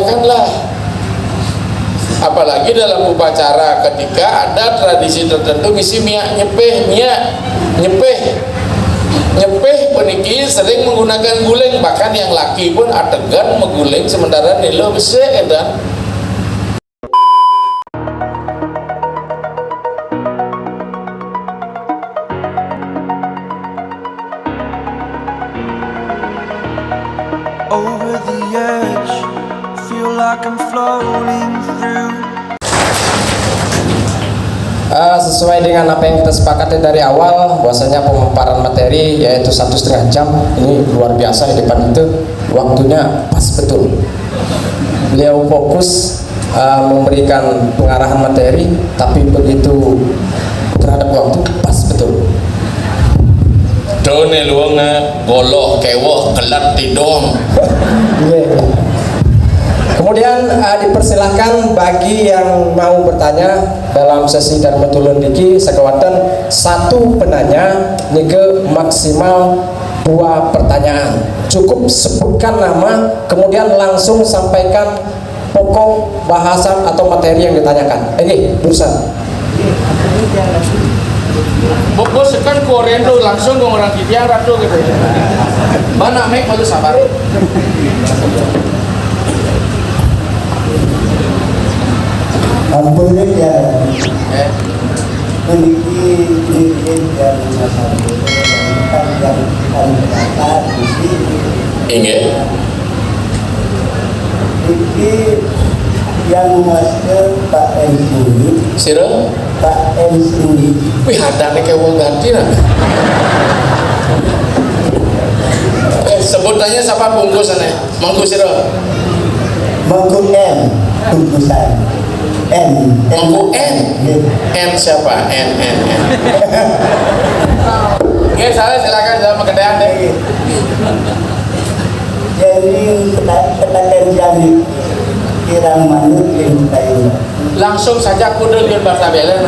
kerjakanlah. Apalagi dalam upacara ketika ada tradisi tertentu misi nyepeh peniki sering menggunakan guling, bahkan yang laki pun adegan mengguling sementara nilo besi edan. Over the edge, feel like I'm floating through. Sesuai dengan apa yang kita sepakati dari awal, bahwasanya pemaparan materi yaitu 1,5 jam, ini luar biasa di depan itu, waktunya pas betul. Beliau fokus memberikan pengarahan materi, tapi begitu terhadap waktu pas betul. Done luangnya goloh kewoh kelat tidom. Kemudian dipersilahkan bagi yang mau bertanya dalam sesi Darmatulun niki sekawatan satu penanya nike maksimal 2 pertanyaan. Cukup sebutkan nama kemudian langsung sampaikan pokok bahasan atau materi yang ditanyakan. Urusan. Bos kan korendo langsung ke orang kita ratu gitu. Mana mek malu sabar. Ampun ya. Memiliki diri dan masalah yang kata isi. Ingat. Ini yang masuk Pak Ensuri. Sira? Pak Ensuri. Wih hadane kewoh ganti nah. Sebutannya siapa bungkusannya? Mangku sira. Mangku M bungkusan. N. Mangku N. N siapa? N. Oke, salah silakan dalam pekerjaan deh. Jadi katakan jami kirang manut yang kayu. Langsung saja kudu dengan bahasa Belen.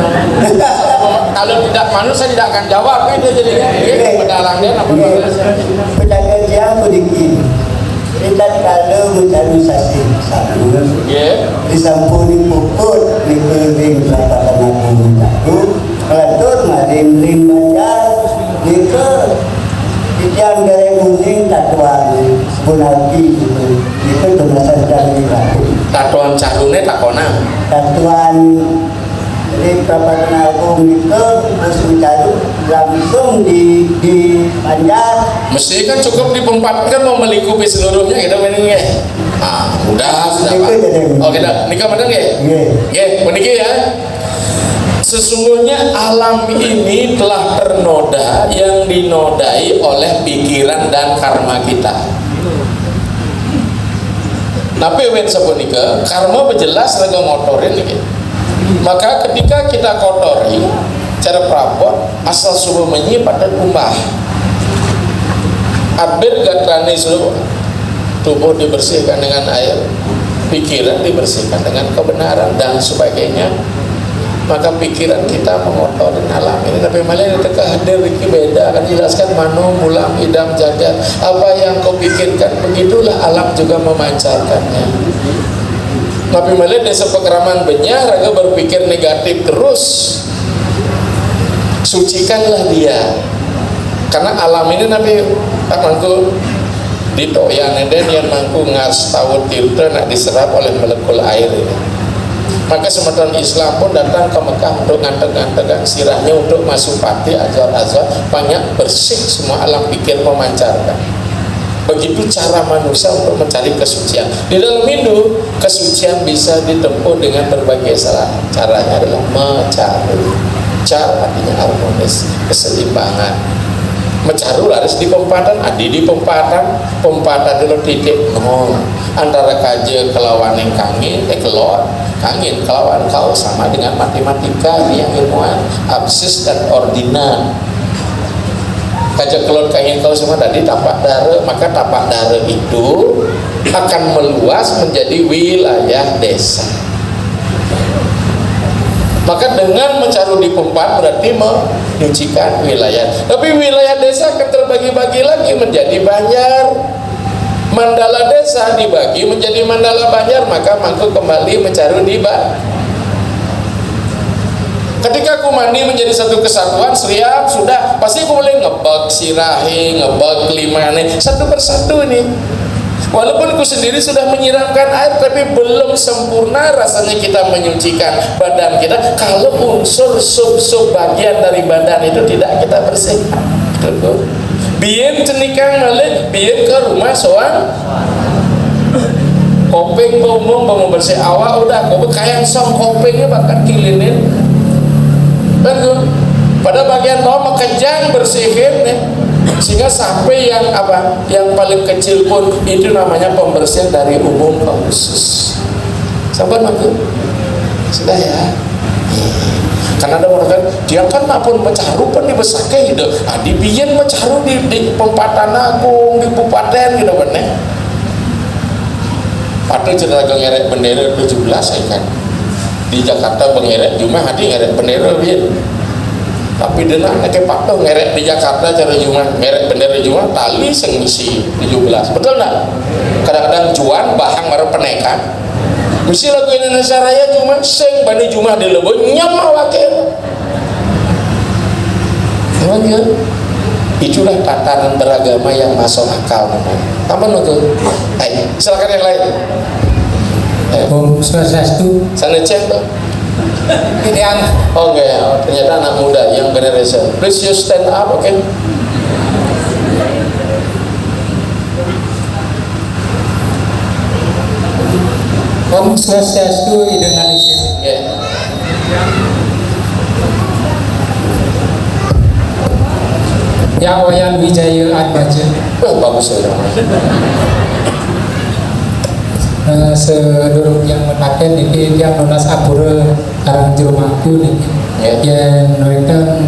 Kalau tidak manut saya tidak akan jawab kan dia jadi pedalangnya apa bahasa. Pedagang dia berdiki. Kita kalau mencari saksi satu, disampuni puput di kering lapangan aku aku, melatur marim ring banjar, di jam dari kuning tatuan bunalki itu tulisan dari aku. Tatuan carune takona. Tatuan di lapangan aku itu terus mencari langsung di banjar. Mesti kan cukup dipempatkan mau melingkupi seluruhnya gitu ini ya. Udah sudah Pak. Oh kita nikah bener ya? Meniki ya. Sesungguhnya alam ini telah ternoda yang dinodai oleh pikiran dan karma kita. Tapi wen sapunika karma berjelas lagu ngotorin iki. Maka ketika kita kotori cara perabot asal subuh menyipat dan umbah. Abir gatrani seluruh tubuh dibersihkan dengan air, pikiran dibersihkan dengan kebenaran dan sebagainya. Maka pikiran kita mengotori alam ini. Tapi malah ketika hadir ini beda akan jelaskan mano mulam idam jagat. Apa yang kau pikirkan begitulah alam juga memancarkannya. Tapi malah desa pekeraman benyar raga berpikir negatif terus. Sucikanlah dia. Karena alam ini nabi mangku ditoyan dan yang mangku ngas tahu tirta nak diserap oleh molekul air ini. Maka semeton Islam pun datang ke Mekah untuk nganteng-nganteng sirahnya untuk masuk pati azal-azal banyak bersih semua alam pikir memancarkan. Begitu cara manusia untuk mencari kesucian. Di dalam hidup kesucian bisa ditempuh dengan berbagai caranya adalah mencari. Cara artinya harmonis, keseimbangan. Mencaru harus di pempatan, di pempatan dulu titik nol antara kaje kelawan yang kangin, kangin kelawan kau sama dengan matematika yang ilmuwan absis dan ordinan. Kaje kelon kangin kau sama tadi tapak dara, maka tapak dara itu akan meluas menjadi wilayah desa. Maka dengan mencaru di pempat berarti menyucikan wilayah. Tapi wilayah desa akan terbagi-bagi lagi menjadi banjar. Mandala desa dibagi menjadi mandala banjar, maka mangku kembali mencari di ketika kumandi menjadi satu kesatuan, seriap sudah pasti aku boleh ngebak sirahi, ngebak limane satu persatu ini. Walaupun aku sendiri sudah menyiramkan air, tapi belum sempurna rasanya kita menyucikan badan kita kalau unsur sub bagian dari badan itu tidak kita bersihkan. Biar cenikang malik, biar ke rumah soal kopeng bangun bersih awak udah kopeng kayak song kopengnya bahkan kilinin. Betul. Pada bagian bawah makejang bersihin nih, sehingga sampai yang apa, yang paling kecil pun itu namanya pembersihan dari umum ke khusus. Sabar mangku, sudah ya. Karena ada orang kan, dia kan apun mencaru pun dibesarkan gitu. Di biyen mencaru di Pempatan Agung, di Bupaten gitu kan. Padahal cerita ngerek bendera 17 kan. Di Jakarta pengerek cuma hati ngerek bendera biar, tapi denang nak patung ngerek di Jakarta cara cuma ngerek bendera cuma tali seng misi 17, betul tak? Kadang-kadang cuan bahang baru penekan misi lagu Indonesia Raya cuma seng bani cuma di lebo nyama wakil. Emang ya itulah tatanan beragama yang masuk akal namanya. Apa nunggu? Ayo silakan yang lain. Om Swastiastu. Sana cek tuh. Ini yang Oke, ternyata anak muda yang generation. Please you stand up, oke? Om Swastiastu Indonesia. Oke. Ya Wayan Wijaya Atmaja. Bagus ya. Sedurung yang menaken niki yang nunas apura karang jero mangku niki yang mereka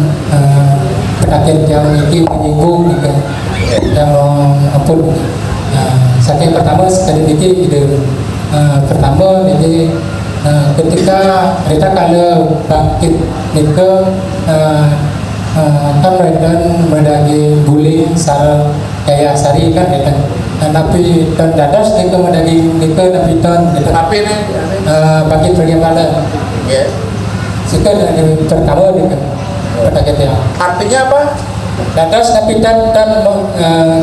penaken yang niki menyinggung niki yang ampun saking pertama sekali niki ide pertama niki ketika kita kalau bangkit niki kan mereka mendagi guling sarang kayak sari kan ya tapi ton dadas nika mendagi nika tapi ton Tapi ini bangkit bagaimana ya. sekian dari pertama nika pedagang ya Artinya apa? dadas tapi ton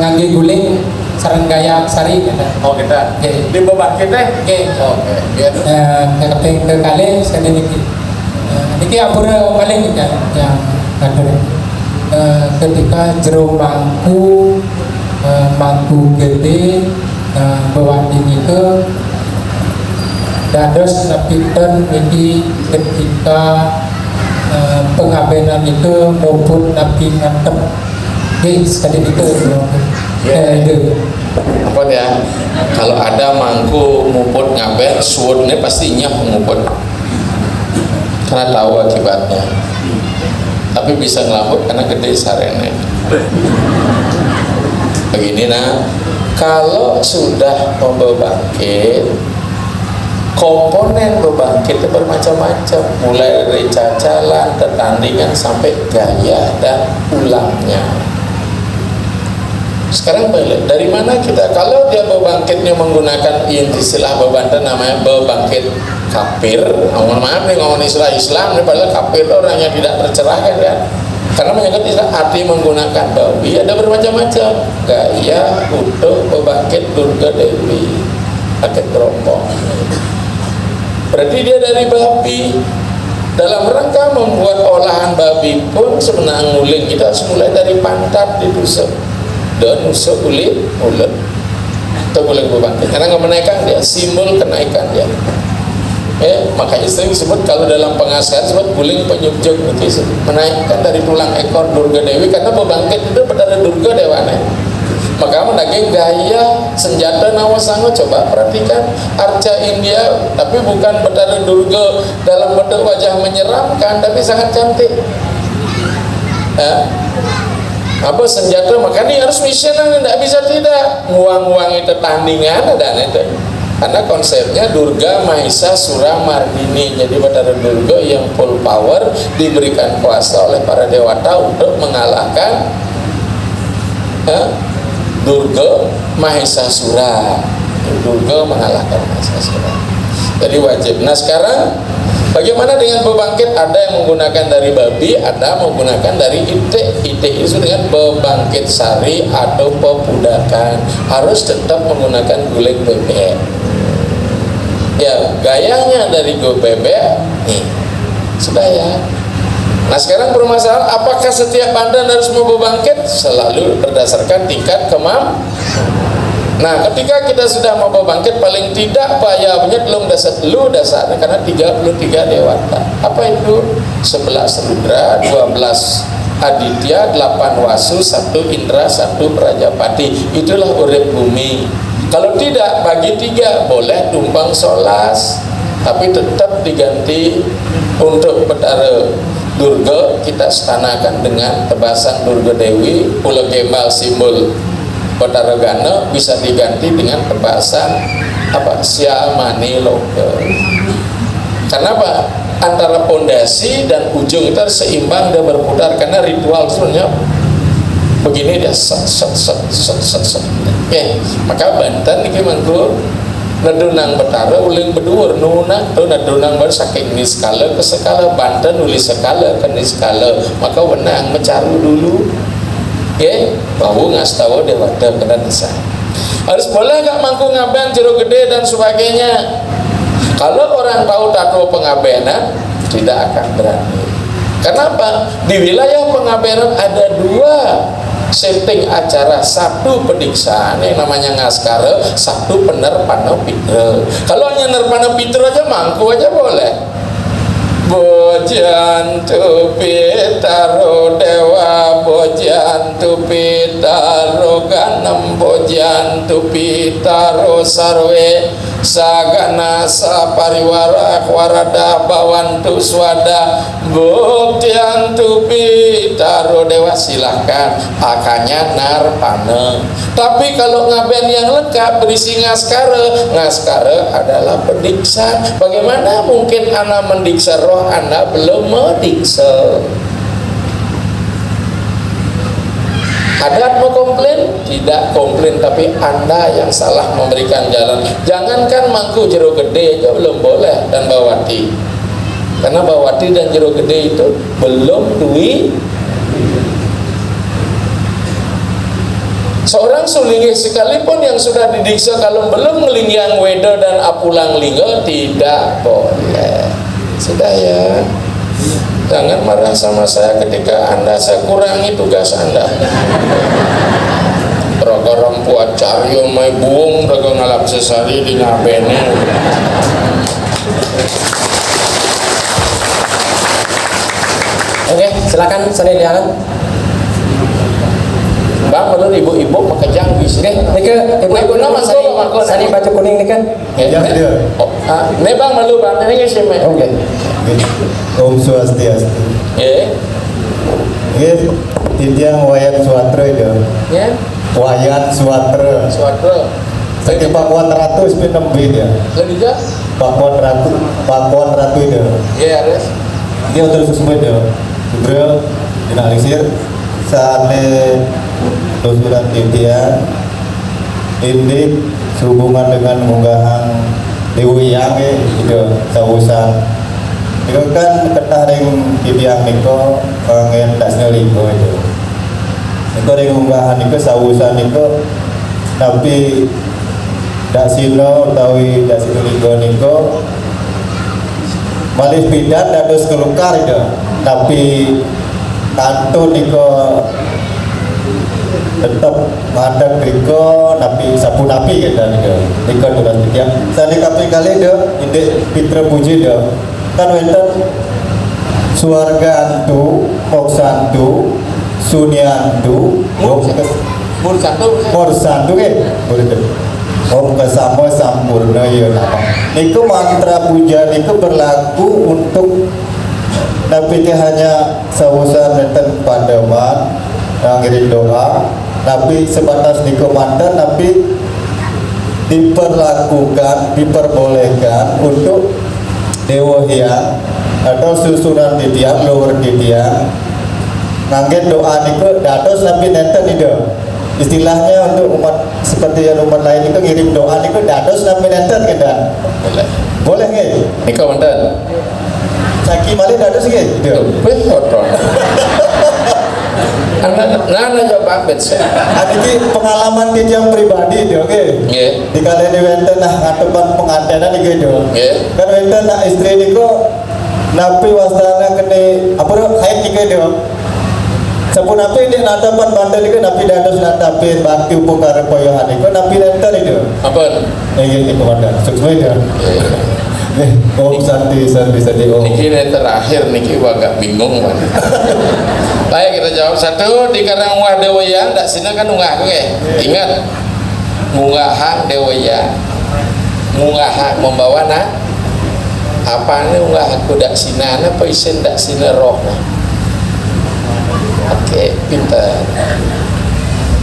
ngangge guling sarang gaya sari kan Oh kita Oke. di beban kita. oke Oke. Ya. kaping ke kali sekali niki niki apura paling kan yang ada ketika jero mangku mangku gede bawa ini ke dados napitan ini ketika pengabenan itu maupun napi ngantem sekali itu itu Apa ya? Kalau ada mangku muput ngaben, suwudnya pasti nyah muput. Karena tahu akibatnya. Tapi bisa ngelambut karena gede sarene. Begini kalau sudah membangkit, komponen bebangkit itu bermacam-macam, mulai dari cacalan, tetandingan sampai gaya dan ulangnya. Sekarang balik, dari mana kita? Kalau dia bebangkitnya menggunakan istilah bebanten namanya bebangkit kafir. Mohon maaf nih ngomong istilah Islam, padahal kafir orang yang tidak tercerahkan kan. Karena menyangkut istilah arti menggunakan babi ada bermacam-macam. Gaya, utuh, bebangkit, Durga Dewi, pakai teropong. Berarti dia dari babi. Dalam rangka membuat olahan babi pun sebenarnya nguling kita harus mulai dari pantat ditusuk dan nusuk kulit mulut atau kulit bebangkit. Karena nggak menaikkan dia, simbol kenaikan dia. Makanya sering disebut kalau dalam pengasihan disebut guling penyubjung itu menaikkan dari tulang ekor Durga Dewi karena bebangkit itu pada Durga Dewana. Maka mendaging gaya senjata Nawasango, coba perhatikan arca India tapi bukan Betara Durga dalam bentuk wajah menyeramkan tapi sangat cantik. Apa senjata makanya harus misalnya tidak bisa tidak nguang-nguang itu tandingan dan itu. Karena konsepnya Durga Mahisa Sura Mardini, jadi Betara Durga yang full power diberikan kuasa oleh para dewata untuk mengalahkan Durga Mahesasura. Durga mengalahkan Mahesasura. Jadi wajib. Nah sekarang bagaimana dengan pembangkit? Ada yang menggunakan dari babi, ada menggunakan dari itik. Itik itu dengan pembangkit sari atau pepudakan. Harus tetap menggunakan guleng bebek. Ya, gayanya dari guleng bebek nih. Sudah ya. Nah sekarang permasalahan, apakah setiap bandan harus mau pembangkit? Selalu berdasarkan tingkat kemampuan. Nah ketika kita sudah mau bangkit, paling tidak payahnya belum dasarnya karena 33 dewata. Apa itu? 11 Rudra, 12 Aditya, 8 Wasu, 1 Indra, 1 Prajapati. Itulah urip bumi. Kalau tidak, bagi 3 boleh tumpang solas, tapi tetap diganti. Untuk Betara Durga kita stanakan dengan tebasan Durga Dewi. Pulau Gembal simbol Betara Gana bisa diganti dengan tebasan apa? Siamani Loka. Kenapa? Antara pondasi dan ujung itu seimbang, dia berputar karena ritual sebenarnya begini dia set. Oke, maka Banten ini mangku nadunang Betara uling berdua nuna tu nadunang baru saking niskala ke skala, Banten uli skala ke niskala, maka wenang mencaru dulu. Oke, bau ngas tahu dewata kena desa. Harus boleh gak mangku ngaben jeruk gede dan sebagainya. Kalau orang tahu tato pengabenan tidak akan berani. Kenapa? Di wilayah pengabenan ada 2 setting acara, 1 pediksaan yang namanya ngaskara, 1 penerpana pitra. Kalau hanya nerpana pitra aja mangku aja boleh. Bojantu pitaro dewa, bojantu pitaro ganam, bojantu pitaro sarwe sagana sapariwara warada bawantu swada, bojantu pitaro dewa. Silahkan akanya narpana. Tapi kalau ngaben yang lengkap berisi ngaskara, ngaskara adalah pendiksa. Bagaimana mungkin anak mendiksa roh Anda belum mendiksa? Adat mau komplain? Tidak komplain, tapi Anda yang salah memberikan jalan. Jangankan mangku jeruk gede aja belum boleh, dan bawati. Karena bawati dan jeruk gede itu belum duit. Seorang sulingi sekalipun yang sudah didiksa, kalau belum ngelingyang weda dan apulang lingga tidak boleh. Sudah ya. Jangan marah sama saya ketika saya kurangi tugas Anda. Raga rampuat caryo may buong raga ngalap sesari di ngabene. Oke, silakan Sani Lianan. Bang, menurut ibu-ibu maka jangan bisa. Oke, nika ibu-ibu nama Sani baju kuning nih kan? Ya, dia. Oh, ini bang malu bang, ini sih me. Oke. Om Swastiastu. Ya. Ini titiang wayan suatra itu. Ya. Wayan suatra. Suatu. Saya pakuan ratu sepinam beda. Lebih jauh. Pakuan ratu itu. Ya, harus. Dia terus semuanya. Bro, dinalisir saat tusuran titian ini sehubungan dengan munggahan Dewi Yang itu sausan itu kan ketaring titian niko pengen dasnya linggo itu ring munggahan itu sausan itu tapi dak sino utawi dak sino linggo niko malih pidat dados kelukar itu tapi kanto niko tetap mandek riko napi sapu napi gitu riko durasi dia sani kapi kali do inde pitra puji do kan wenten suarga antu moksantu sunyantu morsantu ke om kesamo sampurna ya nama niku mantra puja niku berlaku untuk tapi hanya sawusan wenten pandaman ngirim doa tapi sebatas dikomandan, tapi diperbolehkan untuk dewa hiang atau susunan titiang, luhur titiang nganggen doa niku dados tapi nenten itu istilahnya untuk umat seperti yang umat lain itu ngirim doa itu dados nampi nenten kada. Boleh nggih? Nika wonten. Saki malih dados nggih? Gitu. Wih, oton. Nana jawab abet sih. Ini pengalaman kita yang pribadi itu, oke? Nggih. Di kalian di wenten nah ngadepan pengantinan iki itu. Nggih. Kan wenten nah istri niku napi wastana kene apa haid iki itu. Sampun napi di ngadepan banten niku napi dados natapin bakti upukara poyohan niku napi nenten itu. Apa? Iki komandan. Sukses ya. Om Santi Om. Niki terakhir niki agak bingung man. Baik, kita jawab satu. Di karang unggah dewaya ndak sini kan unggah oke. Ingat, ngunggahan dewaya, ngunggahan membawa na apa nih unggah aku dak sinana apa isen dak sina roh nah. Oke, pintar.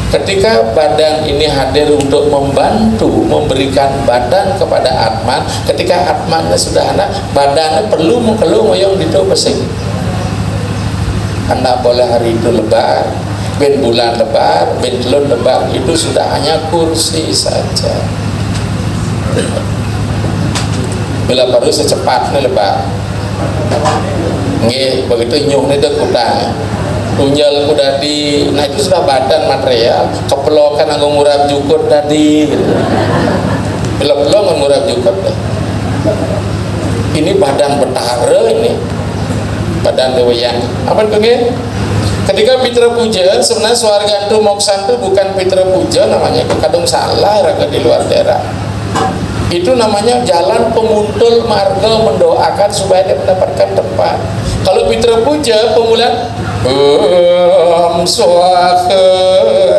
Ketika badan ini hadir untuk membantu memberikan badan kepada Atman, ketika Atmannya sudah anak, badannya perlu mengkelung yang itu pesing. Anda boleh hari itu lebar, ben bulan lebar, ben telun lebar, itu sudah hanya kursi saja. Bila perlu secepatnya lebar. Nggih, begitu nyuhnya itu kuda. Tunjal kuda di, nah itu sudah badan material. Kepelokan anggo ngurap jukut tadi. Gitu. Bila ngurap jukut deh. Ini badan betara ini. Badan dewayang. Apa itu? Ketika Pitra Puja, sebenarnya Swarga itu Moksan itu bukan Pitra Puja, namanya kadang salah raga di luar daerah. Itu namanya jalan pemuntul marga mendoakan supaya dia mendapatkan tempat. Kalau Pitra Puja pemulihan Om Swaha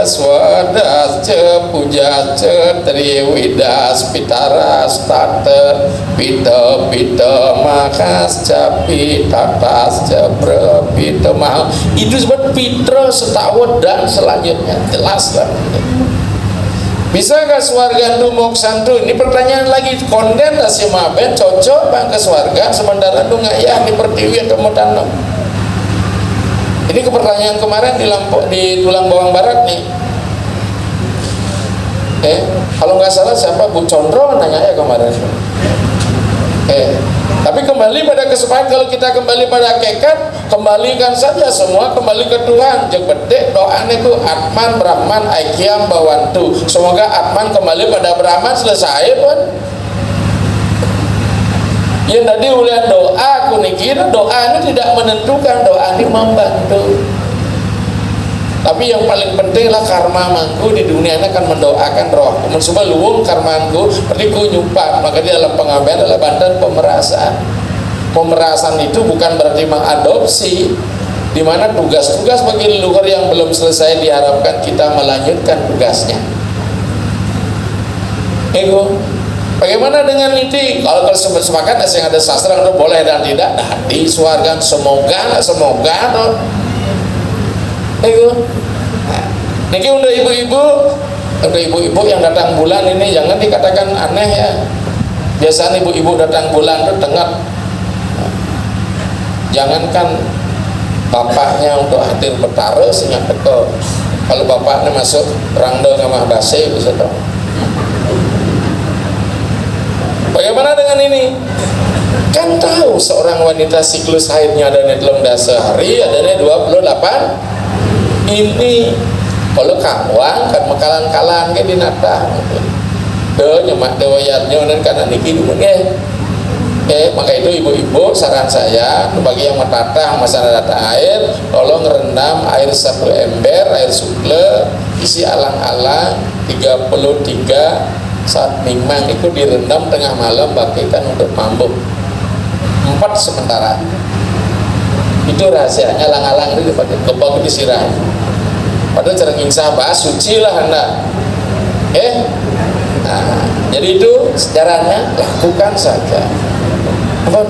Swadasca Pujasca Triwidas Pitaras Tata Pita Pita Makasca Pitatasca Prapita Mahal. Itu sebut Pitra setawat dan selanjutnya. Jelas lah. Bisakah swarga itu moksan itu? Ini pertanyaan lagi. Konden lah si Maben cocok bang ke swarga sementara itu nggak ya di pertiwi atau mau tanam. Ini ke pertanyaan kemarin di Tulang Bawang Barat nih. Kalau nggak salah siapa Bu Condro nanya ya kemarin. Tapi kembali pada kesepakatan, kalau kita kembali pada hakikat, kembalikan saja semua kembali ke Tuhan. Jeung bedek doanya itu Atman Brahman Aikyam Bawantu. Semoga Atman kembali pada Brahman selesai pun. Yang tadi ulian doa kunikir, doa ini tidak menentukan, doa ini membantu. Tapi yang paling penting lah karma mangku di dunia ini akan mendoakan roh. Mencoba luwung karmanku, seperti ku nyumpat, maka di dalam pengambilan adalah bandan pemerasan. Pemerasan itu bukan berarti mengadopsi, di mana tugas-tugas bagi leluhur yang belum selesai diharapkan kita melanjutkan tugasnya. Ego. Bagaimana dengan itu? Kalau sepakat yang ada sastra itu boleh dan tidak. Nah, di swarga semoga no. Ego. Nah, niki untuk ibu-ibu yang datang bulan ini jangan dikatakan aneh ya. Biasanya ibu-ibu datang bulan itu tengah. Jangankan bapaknya untuk hadir betara sehingga teko. Kalau bapaknya masuk rangda sama base bisa tahu. Bagaimana dengan ini? Kan tahu seorang wanita siklus haidnya ada netlong sehari, adanya 28. Ini kalau kawang kan makalan-kalan ke dinatah. Nyemak dewayatnya dan karena niki dumunnya. Maka itu ibu-ibu saran saya bagi yang metatah masalah data air, tolong rendam air 1 ember air suple isi alang-alang 33 saat mingmang itu direndam tengah malam bagikan untuk mabuk 4 sementara. Itu rahasianya alang-alang itu dipakai kebak disirah. Padahal cara nginsah bahas suci lah anda. Nah, jadi itu sejarahnya lakukan saja. Apa?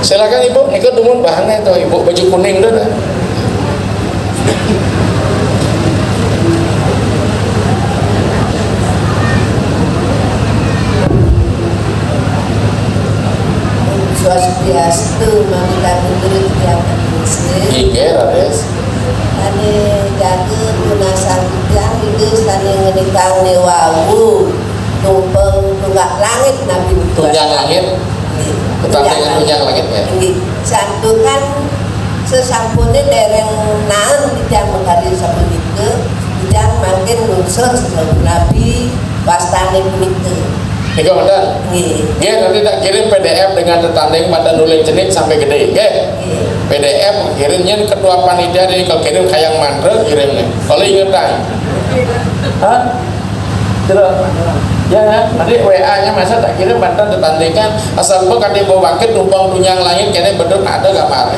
Silakan ibu, ikut dumun bahannya itu ibu baju kuning itu. Swastiastu, mami kami turut kegiatan Yesus. Iya, Rades. Ane jaga tunasan yang itu saling ngedikang newawu tumpeng tunggak langit nabi tunjang langit, pertandingan tunjang langit ya. Satu kan sesampunnya dereng naon dijang menghari sapunika dijang makin unsur sesuatu nabi wastane punika. Nika mantan, nanti tak kirim PDF dengan tertanding pada nulis jenis sampai gede, PDF kirimnya ketua panitia jadi kalau kirim kayak mantra kirimnya. Kalau ingetan, ya nanti WA-nya masa tak kirim mantan tertandingkan asal pun kadi bawa bangkit numpang tunyang langit kene beduk ada gambar,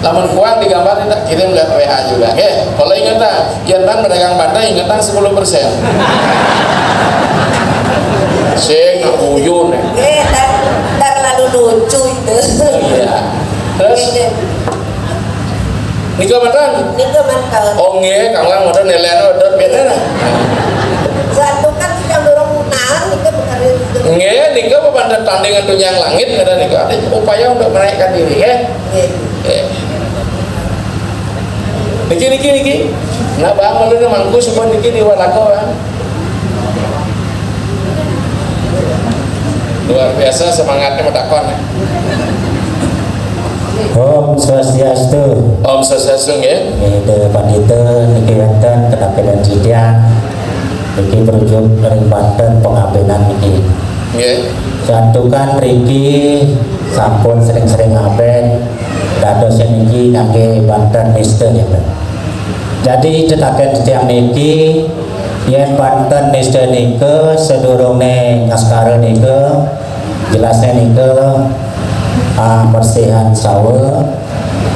lamun kuang digambar tak kirim lewat WA juga, Kalau ingetan, jangan pedagang bantai ingetan 10%. Sing nak uyun terlalu lucu itu. Iya. Terus nika mantan oh nggih kang lang modern nilainya udah beda lah. Satu kan yang dorong nahan nika bukan Nggih nika pada tandingan tunjang langit ada nika ada upaya untuk menaikkan diri ya. Niki nak bang malu mangku semua niki di walako kan. Luar biasa semangatnya medakon. Om Swastiastu. Om Swastiastu nggih. Nggih pandita niki wonten kedapetan sidang niki berujung ring Banten pengabenan niki. Nggih. Santukan mriki sampun sering-sering ngaben dados niki kangge Banten Niste ya. Jadi cetakan sidang niki yen Banten Niste nike sedurunge ngaskara nike jelasnya nike persihan sawe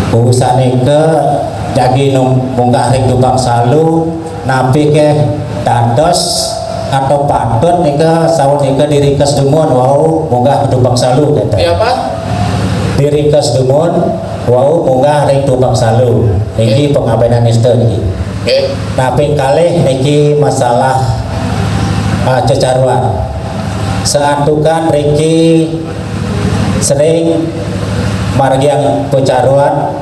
urusan nike jagi munggah ring tubang salu napi ke dados atau patut nike sawe nike diringkes dumun wau munggah tubang salu kata. Iya apa? Diringkes dumun wau munggah ring tubang salu niki pengabenan niste niki. Tapi kalih niki masalah cecaruan seantukan Riki sering margiang pecaruan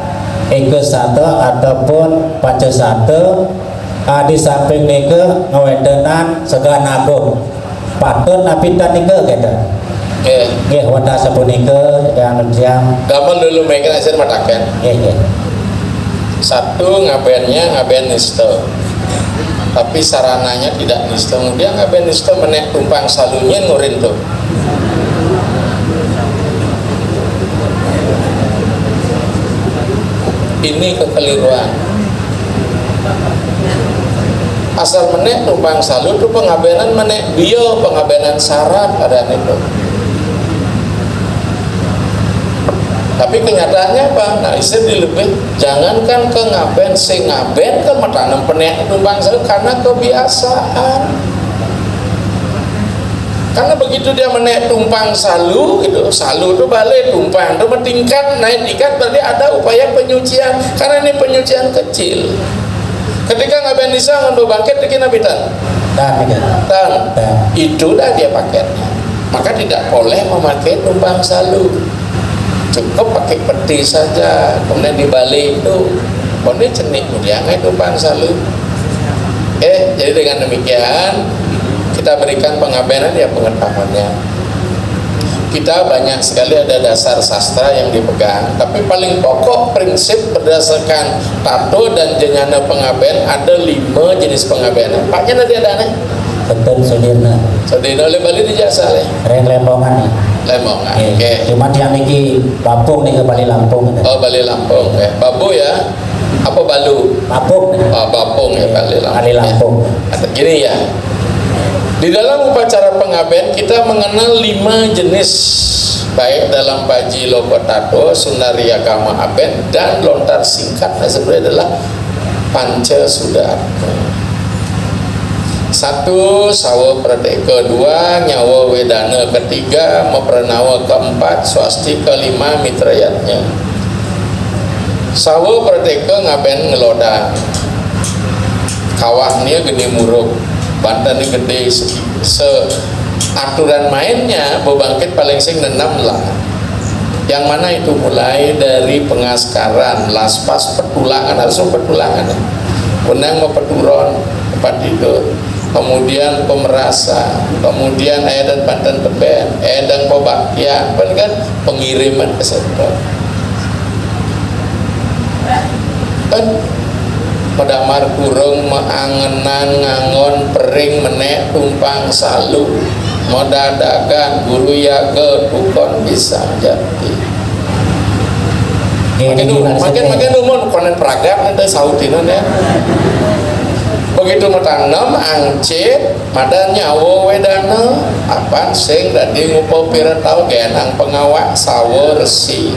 Eke sate ataupun pace sate di samping nike ngawedenan segan agung patut napi tan nike kata nggih wonten sapunika yang gamel dulu mereka asir matakan satu ngaben niste tapi sarananya tidak niste kemudian ngaben niste menek tumpang salunya ngurin tuh ini kekeliruan asal menek tumpang salu itu pengabenan menek bio pengabenan syarat ada itu. Tapi kenyataannya apa? Nah, istilah dilebih jangankan ke ngaben, sing ngaben ke metanam penek tumpang salu karena kebiasaan. Karena begitu dia menek tumpang salu itu balik tumpang itu meningkat naik tingkat berarti ada upaya penyucian karena ini penyucian kecil. Ketika ngaben bisa ngambil bangkit bikin abitan dan itu dah dia paketnya maka tidak boleh memakai tumpang salu cukup pakai peti saja kemudian dibalik itu boleh cenik jangan tumpang salu jadi dengan demikian kita berikan pengabenan ya pengetahuannya kita banyak sekali ada dasar sastra yang dipegang tapi paling pokok prinsip berdasarkan tato dan jenjana pengaben ada 5 jenis pengabenan paknya nanti ada nih betul Sudirna oleh Bali di jasa reng Lemongan oke. Cuma yang niki Babung nih ke Bali Lampung Bali Lampung Babu ya apa Balu Babung Babung ya Bali Lampung gini ya di dalam upacara pengaben kita mengenal 5 jenis baik dalam baji logo tato sunaria kama aben dan lontar singkat sebenarnya adalah panca sudat 1 sawa pradeka 2 nyawa wedana 3 mepranawa 4 swasti 5 mitrayatnya sawa pradeka ngaben ngeloda kawahnya geni muruk Banten ini gede aturan mainnya bebangkit paling sing 6 lah yang mana itu mulai dari pengaskaran laspas petulangan langsung petulangan benang mepeturon tempat tidur, kemudian pemerasa, kemudian dan pantan teben, dan pebaktian, kan pengiriman ke situ. Kan padamar kurung meangenan ngangon pering menek tumpang salu modadagan guru yaga tukon bisa jadi makin umur konen peragam nanti sautinan ya. Begitu matanam angcit madan nyawa wedana apa sing dadi ngupo pira tau genang pengawak sawo resi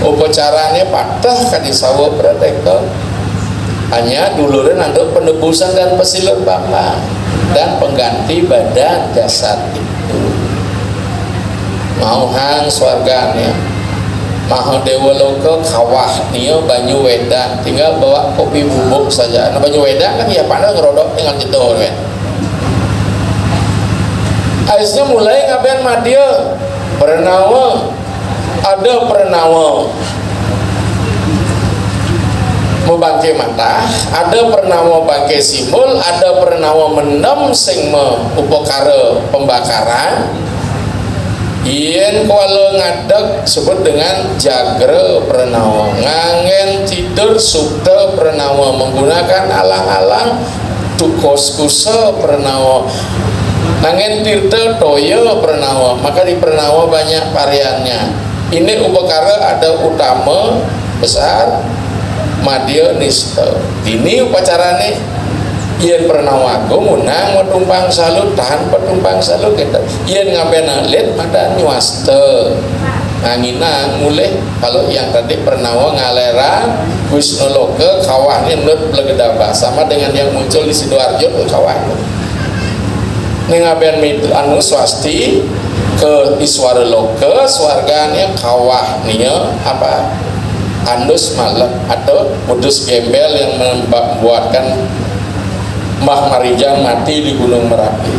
upacaranya patah kadi sawo prateka hanya duluran untuk penebusan dan pesilur bapa dan pengganti badan jasad itu. Mau hang swarganya maha dewa loka kawah nia banyu wedan tinggal bawa kopi bubuk saja. Nah banyu wedan kan ya pandang ngerodok dengan gitu kan. Aisnya mulai ngaben madia pernawa ada pernawa mau bangke mata, ada pernawa bangke simul, ada pernawa mendem sing upakara pembakaran. Yen kuala ngadeg sebut dengan jagra pernawa, ngangen tidur sukta pernawa, menggunakan alang-alang tukos kusa pernawa, ngangen tirta toyo pernawa. Maka di pernawa banyak variannya. Ini upakara ada utama besar madya nista. Ini upacarane yen pernawa agung unang tumpang salut tahan petumpang salut kita yen ngaben alit madan nyuasta nganginang mulai kalau yang tadi pernawa ngaleran Wisnu Loka kawahnya nut plegedaba sama dengan yang muncul di Sidoarjo kawah ini ngaben anu swasti ke Iswara Loka swarganya kawah nia apa andus malam atau mudus gembel yang membuatkan Mbah Marijang mati di Gunung Merapi.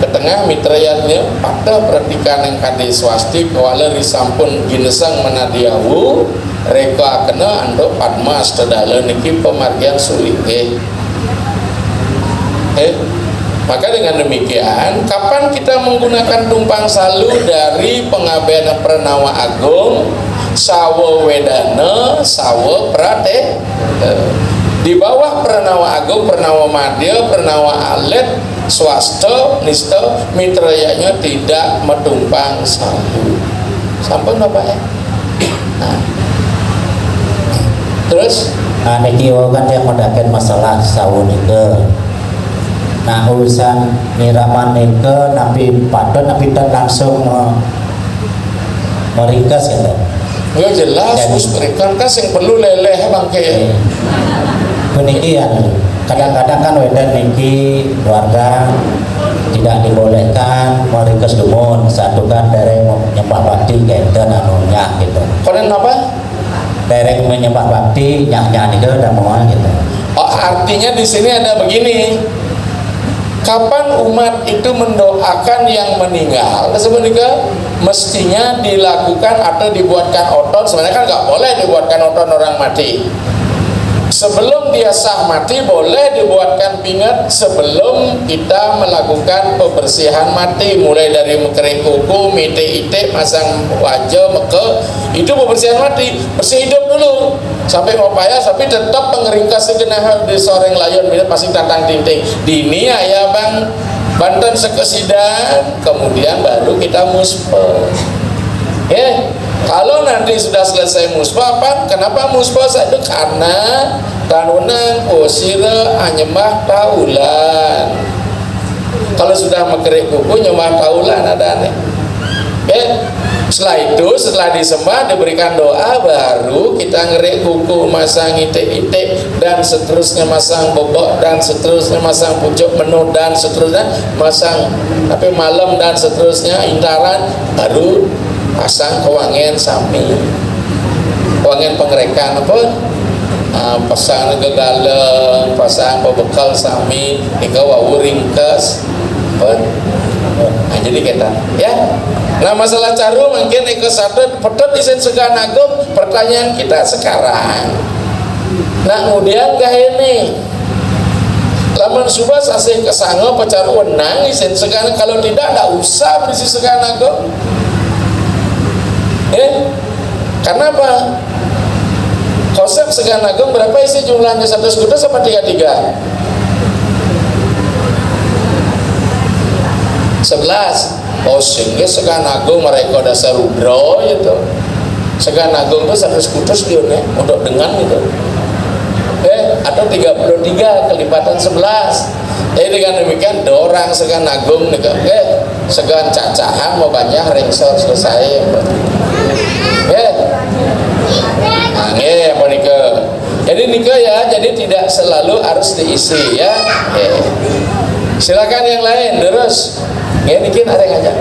Ketengah mitrayatnya pada perhatikan yang kade swasti kawala risampun ginesang menadiawu reka kena ando padma astadala niki pemargian sulike. Maka dengan demikian kapan kita menggunakan tumpang salu dari pengabdian pernawa agung sawo wedana sawo prate di bawah pernawa agung, pernawa madya, pernawa alit, swasta, nista, mitrayanya tidak metumpang salu. Sampun apa ya? Nah. Terus? Nah, niki kan yang mendapat masalah sawu nika. Nah, urusan niraman nika nabi patut nabi langsung meringkas gitu. Ya jelas, mereka kan yang perlu leleh bangke. Demikian kadang-kadang kan wedan niki keluarga tidak dibolehkan meringkas dumun satu kan dereng menyembah bakti kenten anunya gitu. Konen apa? Dereng menyembah bakti nyak-nyak nika udah mau gitu. Oh, artinya di sini ada begini. Kapan umat itu mendoakan yang meninggal? Sebenarnya mestinya dilakukan atau dibuatkan otot. Sebenarnya kan nggak boleh dibuatkan otot orang mati. Sebelum dia sah mati boleh dibuatkan pingat sebelum kita melakukan pembersihan mati, mulai dari mengering kuku, mite-ite, masang wajah, meke, itu pembersihan mati. Bersih hidup dulu sampai mau payah, tapi tetap pengeringkas segenah di soreng layon bila pasing tantang tinting dini ayah bang Banten sekesidan, kemudian baru kita muspa. Kalau nanti sudah selesai muspa, apa? Kenapa muspa itu? Karena tanunang posira anyembah taulan. Kalau sudah mekerik kuku nyembah taulan ada aneh. Setelah itu, setelah disembah diberikan doa, baru kita ngerik kuku, masang itik-itik, dan seterusnya masang bobok, dan seterusnya masang pucuk menu, dan seterusnya masang tapi malam, dan seterusnya intaran, baru pasang kewangian sami, kewangian pengerekan apa? Pasang gegaleng, pasang pebekal sami, nika wawu ringkes, nah jadi kita ya. Nah masalah caru mungkin eka satu petot isen segan agung. Pertanyaan kita sekarang, Nah kemudian kah ini laman subas asih kesanga pacar wenang isin sekarang, kalau tidak usah berisi sekarang agong. Karena apa? Konsep segan agong berapa isi jumlahnya, 1 skuter sama 33? 11. Oh sehingga segan agung mereka dasar rudro gitu. Segan agung itu 1 skuter dia untuk dengan gitu. Atau 33 kelipatan 11. Dengan demikian dorang segan agung nih, segan cacahan mau banyak ringsel selesai. Apa nikah? Jadi nikah ya, jadi tidak selalu harus diisi ya. Silakan yang lain terus. Mungkin ada yang ngajak.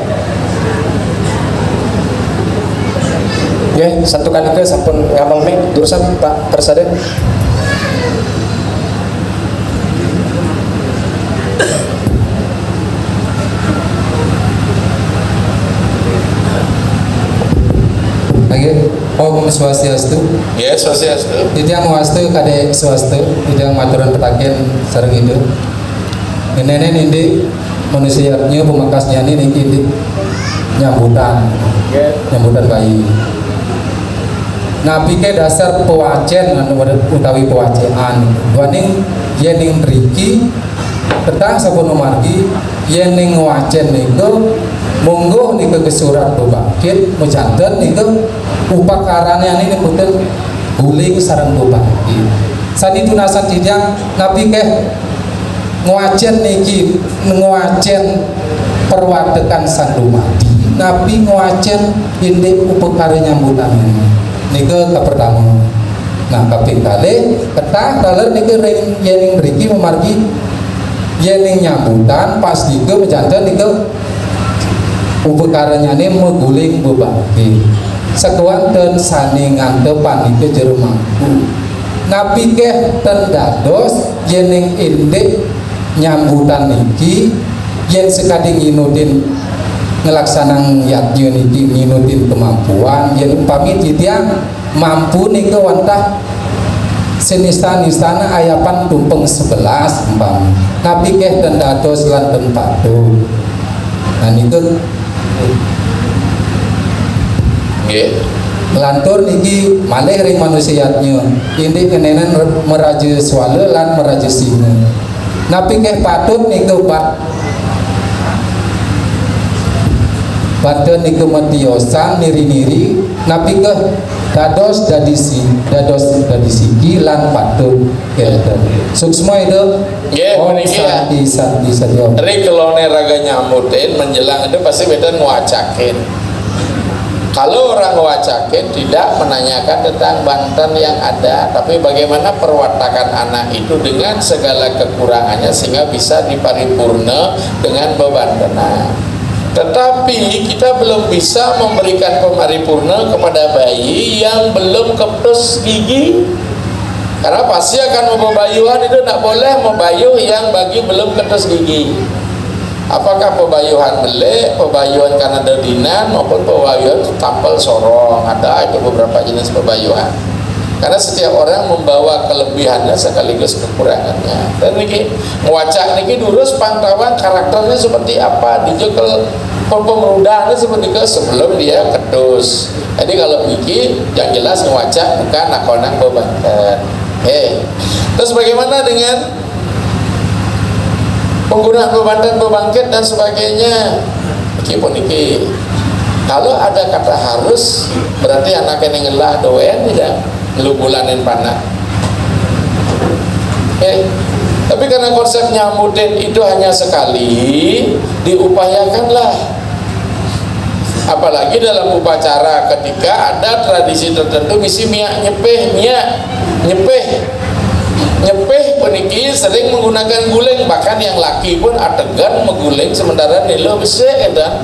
Satu kali ke sampun ngamal mic jurusan Pak Persada. Om Swastiastu. Ya, Swastiastu. Titiang wastu kade swastu, titiang maturan petaken sareng itu. Nenen ini manusianya pemangkasnya ini nyambutan bayi. Nabi ke dasar pewacen utawi pewacean. Waning yening riki petang sapono margi yening wacen niku monggo niku ke surat bebakit mujanten niku upakarane ini punten guling sareng bebakit. Sani tunasan titiang nabi ke ngwacen niki ngwacen perwadekan sandumadi. Nabi ngwacen inde upakara nyambutan niku pertama. Nah kaping kalih ketah daler niku yening mriki memargi yening nyambutan pas niku mejanten niku upakaranya ini meguling bebaki sekuanten sani ngantepan niku jero mangku. Nabi keh tendados yening inde nyambutan niki yen sekading nginudin ngelaksanang yatnya niki nginudin kemampuan yen umpami titiang mampu niku wantah senistana ayapan tumpeng 11 umpami Nabi keh tendados lan tempatu. Nah niku lantur niki malih ring manusiatnya ini kenenan meraja swale lan meraja singa. Nabi keh patut niku pada niku matiosan niri-niri nabi keh dados dadi sigi lan patut suksma itu sati rikelone raga nyamutin menjelang itu pasti beda nguacakin. Kalau orang wacakin tidak menanyakan tentang Banten yang ada, tapi bagaimana perwatakan anak itu dengan segala kekurangannya sehingga bisa diparipurna dengan bebantenan. Tetapi kita belum bisa memberikan pemaripurna kepada bayi yang belum keptus gigi, karena pasti akan membayuhan itu tidak boleh membayuh yang bagi belum keptus gigi. Apakah pebayuhan belek, pebayuhan karena dedinan maupun pebayuhan tampil sorong, ada itu beberapa jenis pebayuhan. Karena setiap orang membawa kelebihannya sekaligus kekurangannya. Dan niki ngwacak niki durus pantauan karakternya seperti apa, dijekel pemerudahnya seperti itu sebelum dia kedus. Jadi kalau niki yang jelas ngwacak bukan nakonang bebanten. Terus bagaimana dengan penggunaan bebanten, bebangkit dan sebagainya? Niki kalau ada kata harus berarti anaknya ngelah doen tidak ngelubulanin panah. Tapi karena konsep nyambutin itu hanya sekali, diupayakanlah. Apalagi dalam upacara ketika ada tradisi tertentu misi nyepeh peniki sering menggunakan guling, bahkan yang laki pun adegan mengguling sementara nilo bisa edan